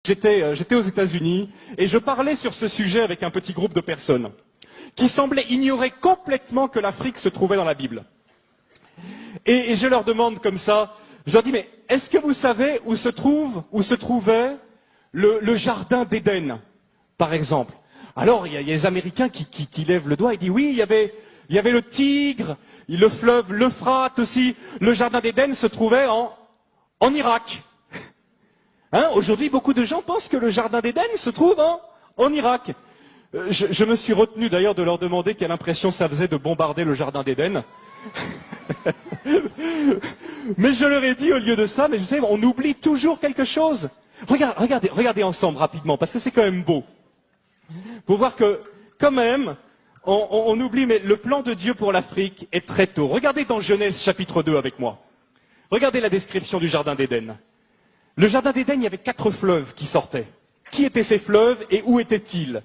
J'étais aux États-Unis et je parlais sur ce sujet avec un petit groupe de personnes qui semblaient ignorer complètement que l'Afrique se trouvait dans la Bible. Et je leur demande comme ça, je leur dis, mais est-ce que vous savez où se trouvait le jardin d'Éden, par exemple? Alors, il y a les Américains qui lèvent le doigt et disent, oui, il y avait le Tigre, le fleuve, l'Euphrate aussi. Le jardin d'Éden se trouvait en Irak. Hein, aujourd'hui, beaucoup de gens pensent que le jardin d'Éden se trouve en Irak. Je me suis retenu d'ailleurs de leur demander quelle impression ça faisait de bombarder le jardin d'Éden. Mais je leur ai dit au lieu de ça, mais vous savez, on oublie toujours quelque chose. Regardez ensemble rapidement, parce que c'est quand même beau. Pour voir que, quand même, on oublie, mais le plan de Dieu pour l'Afrique est très tôt. Regardez dans Genèse chapitre 2 avec moi. Regardez la description du jardin d'Éden. Le jardin d'Éden, il y avait 4 fleuves qui sortaient. Qui étaient ces fleuves et où étaient-ils?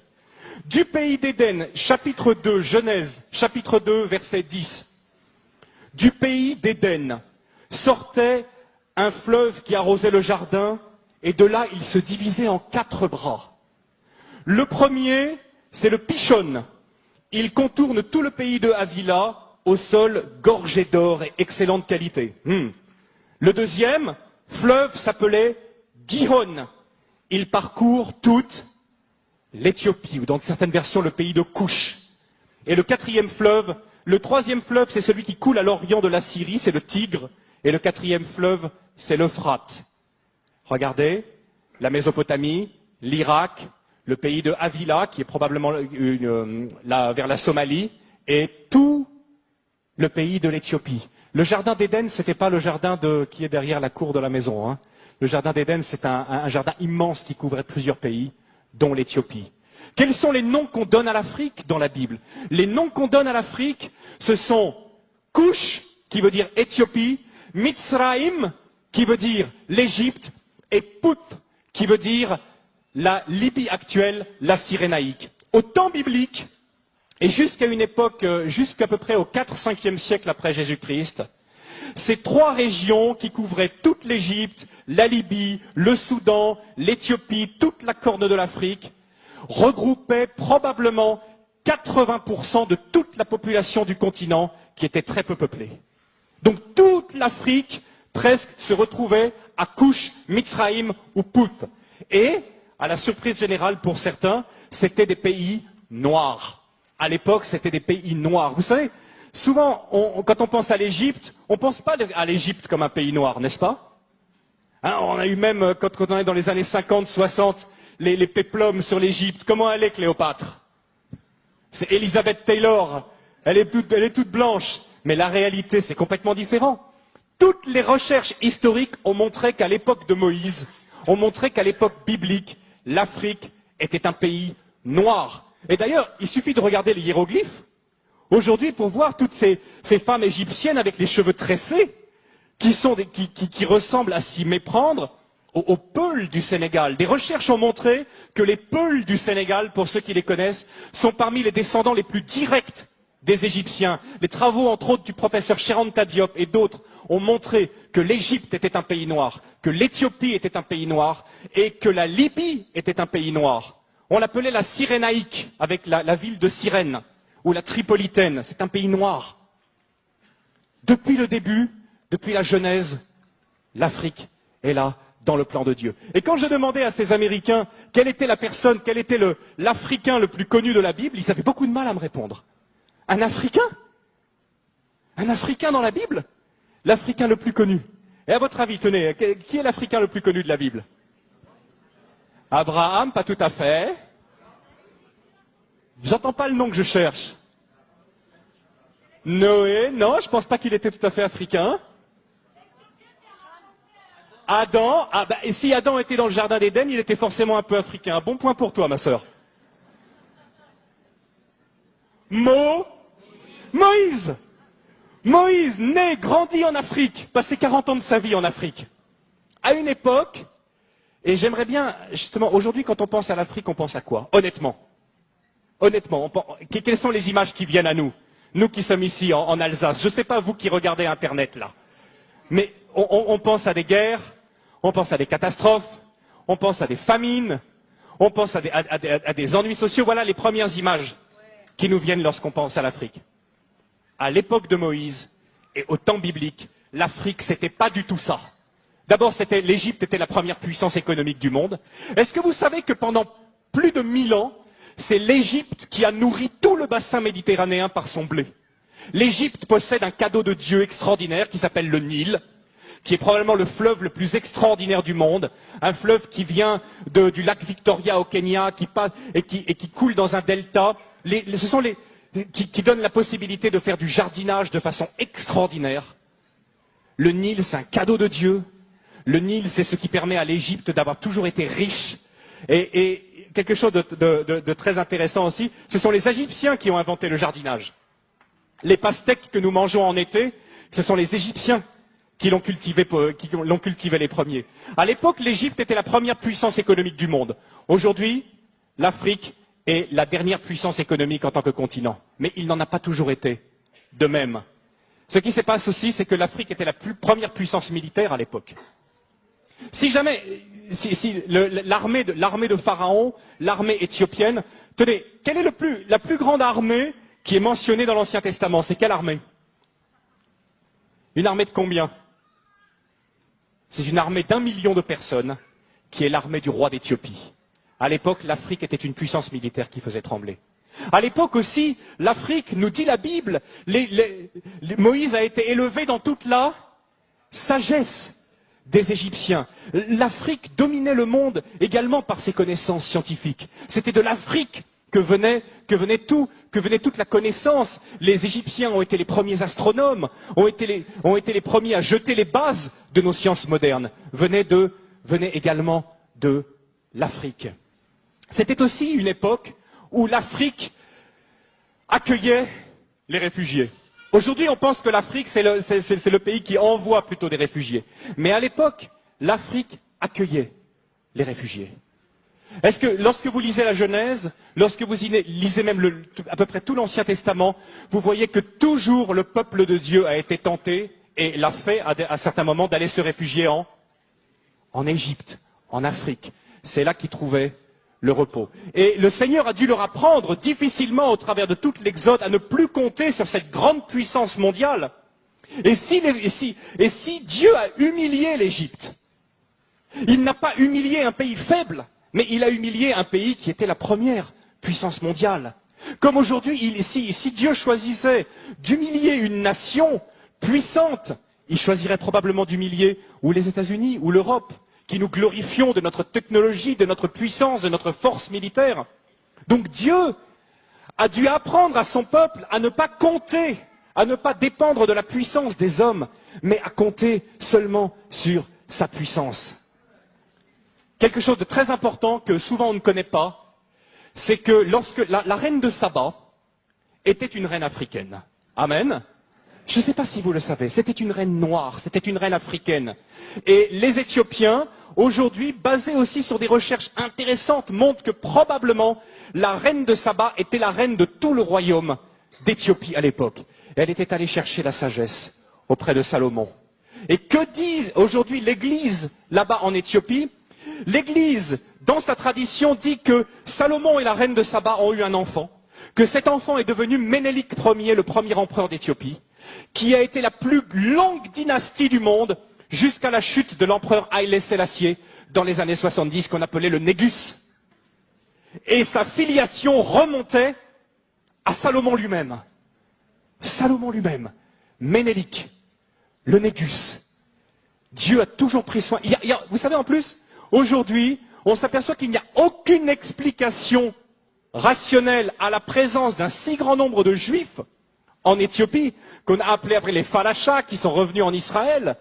Du pays d'Éden, chapitre 2, Genèse, chapitre 2, verset 10. Du pays d'Éden sortait un fleuve qui arrosait le jardin, et de là, il se divisait en 4 bras. Le premier, c'est le Pishon. Il contourne tout le pays de Havila, au sol gorgé d'or et excellente qualité. Le deuxième fleuve s'appelait Gihon. Il parcourt toute l'Éthiopie, ou dans certaines versions le pays de Couche. Et le troisième fleuve, c'est celui qui coule à l'orient de la Syrie, c'est le Tigre. Et le 4e fleuve, c'est l'Euphrate. Regardez, la Mésopotamie, l'Irak, le pays de Havila, qui est probablement vers la Somalie, et tout le pays de l'Éthiopie. Le jardin d'Éden, ce n'était pas le jardin qui est derrière la cour de la maison. Hein. Le jardin d'Éden, c'est un jardin immense qui couvrait plusieurs pays, dont l'Éthiopie. Quels sont les noms qu'on donne à l'Afrique dans la Bible? Les noms qu'on donne à l'Afrique, ce sont Couche, qui veut dire Éthiopie, Mitzraïm, qui veut dire l'Égypte, et Put, qui veut dire la Libye actuelle, la Cyrénaïque. Au temps biblique, et jusqu'à une époque, jusqu'à peu près au 4-5e siècle après Jésus-Christ, ces 3 régions qui couvraient toute l'Égypte, la Libye, le Soudan, l'Éthiopie, toute la corne de l'Afrique, regroupaient probablement 80% de toute la population du continent qui était très peu peuplée. Donc toute l'Afrique, presque, se retrouvait à Couche, Mitzraïm ou Put. Et, à la surprise générale pour certains, c'était des pays noirs. À l'époque, c'était des pays noirs. Vous savez, souvent, quand on pense à l'Égypte, on ne pense pas à l'Égypte comme un pays noir, n'est-ce pas? Hein, on a eu même, quand on est dans les années 50, 60, les péplums sur l'Égypte. Comment elle est, Cléopâtre? C'est Elizabeth Taylor. Elle est toute blanche. Mais la réalité, c'est complètement différent. Toutes les recherches historiques ont montré qu'à l'époque de Moïse, ont montré qu'à l'époque biblique, l'Afrique était un pays noir. Et d'ailleurs, il suffit de regarder les hiéroglyphes aujourd'hui pour voir toutes ces femmes égyptiennes avec les cheveux tressés qui ressemblent à s'y méprendre aux Peuls du Sénégal. Des recherches ont montré que les Peuls du Sénégal, pour ceux qui les connaissent, sont parmi les descendants les plus directs des Égyptiens. Les travaux, entre autres, du professeur Cheranta Diop et d'autres ont montré que l'Égypte était un pays noir, que l'Éthiopie était un pays noir et que la Libye était un pays noir. On l'appelait la Cyrénaïque, avec la ville de Cyrène, ou la Tripolitaine. C'est un pays noir. Depuis le début, depuis la Genèse, l'Afrique est là, dans le plan de Dieu. Et quand je demandais à ces Américains quelle était l'Africain le plus connu de la Bible, ils avaient beaucoup de mal à me répondre. Un Africain? Un Africain dans la Bible? L'Africain le plus connu. Et à votre avis, tenez, qui est l'Africain le plus connu de la Bible? Abraham, pas tout à fait. J'entends pas le nom que je cherche. Noé, non, je pense pas qu'il était tout à fait africain. Adam, et si Adam était dans le jardin d'Éden, il était forcément un peu africain. Un bon point pour toi, ma sœur. Moïse. Moïse, né, grandi en Afrique, passé 40 ans de sa vie en Afrique. À une époque, et j'aimerais bien, justement, aujourd'hui, quand on pense à l'Afrique, on pense à quoi? Honnêtement, quelles sont les images qui viennent à nous? Nous qui sommes ici, en Alsace. Je ne sais pas, vous qui regardez Internet, là. Mais on pense à des guerres, on pense à des catastrophes, on pense à des famines, on pense à des ennuis sociaux. Voilà les premières images qui nous viennent lorsqu'on pense à l'Afrique. À l'époque de Moïse et au temps biblique, l'Afrique, c'était pas du tout ça. D'abord, l'Égypte était la première puissance économique du monde. Est-ce que vous savez que pendant plus de 1000 ans, c'est l'Égypte qui a nourri tout le bassin méditerranéen par son blé? L'Égypte possède un cadeau de Dieu extraordinaire qui s'appelle le Nil, qui est probablement le fleuve le plus extraordinaire du monde, un fleuve qui vient du lac Victoria au Kenya, qui passe et qui coule dans un delta. Qui donne la possibilité de faire du jardinage de façon extraordinaire. Le Nil, c'est un cadeau de Dieu. Le Nil, c'est ce qui permet à l'Égypte d'avoir toujours été riche. Et quelque chose de très intéressant aussi, ce sont les Égyptiens qui ont inventé le jardinage. Les pastèques que nous mangeons en été, ce sont les Égyptiens qui l'ont cultivé les premiers. À l'époque, l'Égypte était la première puissance économique du monde. Aujourd'hui, l'Afrique est la dernière puissance économique en tant que continent. Mais il n'en a pas toujours été. De même. Ce qui se passe aussi, c'est que l'Afrique était la première puissance militaire à l'époque. Si jamais, l'armée de Pharaon, l'armée éthiopienne, tenez, quelle est la plus grande armée qui est mentionnée dans l'Ancien Testament? C'est quelle armée? Une armée de combien? C'est une armée d'1 million de personnes, qui est l'armée du roi d'Éthiopie. À l'époque, l'Afrique était une puissance militaire qui faisait trembler. À l'époque aussi, l'Afrique, nous dit la Bible, Moïse a été élevé dans toute la sagesse des Égyptiens. L'Afrique dominait le monde également par ses connaissances scientifiques. C'était de l'Afrique que venait toute la connaissance. Les Égyptiens ont été les premiers astronomes, ont été les premiers à jeter les bases de nos sciences modernes. Venait également de l'Afrique. C'était aussi une époque où l'Afrique accueillait les réfugiés. Aujourd'hui, on pense que l'Afrique, c'est le pays qui envoie plutôt des réfugiés. Mais à l'époque, l'Afrique accueillait les réfugiés. Est-ce que lorsque vous lisez la Genèse, lorsque vous lisez même à peu près tout l'Ancien Testament, vous voyez que toujours le peuple de Dieu a été tenté et l'a fait à certains moments d'aller se réfugier en Égypte, en Afrique. C'est là qu'ils trouvaient le repos. Et le Seigneur a dû leur apprendre difficilement au travers de toute l'Exode à ne plus compter sur cette grande puissance mondiale. Et si Dieu a humilié l'Égypte, il n'a pas humilié un pays faible, mais il a humilié un pays qui était la première puissance mondiale. Comme aujourd'hui, si Dieu choisissait d'humilier une nation puissante, il choisirait probablement d'humilier ou les États-Unis ou l'Europe, qui nous glorifions de notre technologie, de notre puissance, de notre force militaire. Donc Dieu a dû apprendre à son peuple à ne pas compter, à ne pas dépendre de la puissance des hommes, mais à compter seulement sur sa puissance. Quelque chose de très important que souvent on ne connaît pas, c'est que lorsque la reine de Saba était une reine africaine. Amen. Je ne sais pas si vous le savez, c'était une reine noire, c'était une reine africaine. Et les Éthiopiens, aujourd'hui, basés aussi sur des recherches intéressantes, montrent que probablement la reine de Saba était la reine de tout le royaume d'Éthiopie à l'époque. Elle était allée chercher la sagesse auprès de Salomon. Et que dit aujourd'hui l'Église là-bas en Éthiopie? L'Église, dans sa tradition, dit que Salomon et la reine de Saba ont eu un enfant, que cet enfant est devenu Ménélik Ier, le premier empereur d'Éthiopie, qui a été la plus longue dynastie du monde jusqu'à la chute de l'empereur Haïlé Sélassié dans les années 70, qu'on appelait le Négus. Et sa filiation remontait à Salomon lui-même. Salomon lui-même, Ménélik, le Négus. Dieu a toujours pris soin. Vous savez, en plus, aujourd'hui, on s'aperçoit qu'il n'y a aucune explication rationnelle à la présence d'un si grand nombre de Juifs en Éthiopie, qu'on a appelé après les Falachas, qui sont revenus en Israël.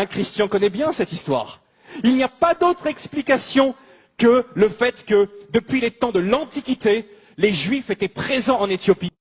Christian connaît bien cette histoire. Il n'y a pas d'autre explication que le fait que, depuis les temps de l'Antiquité, les Juifs étaient présents en Éthiopie.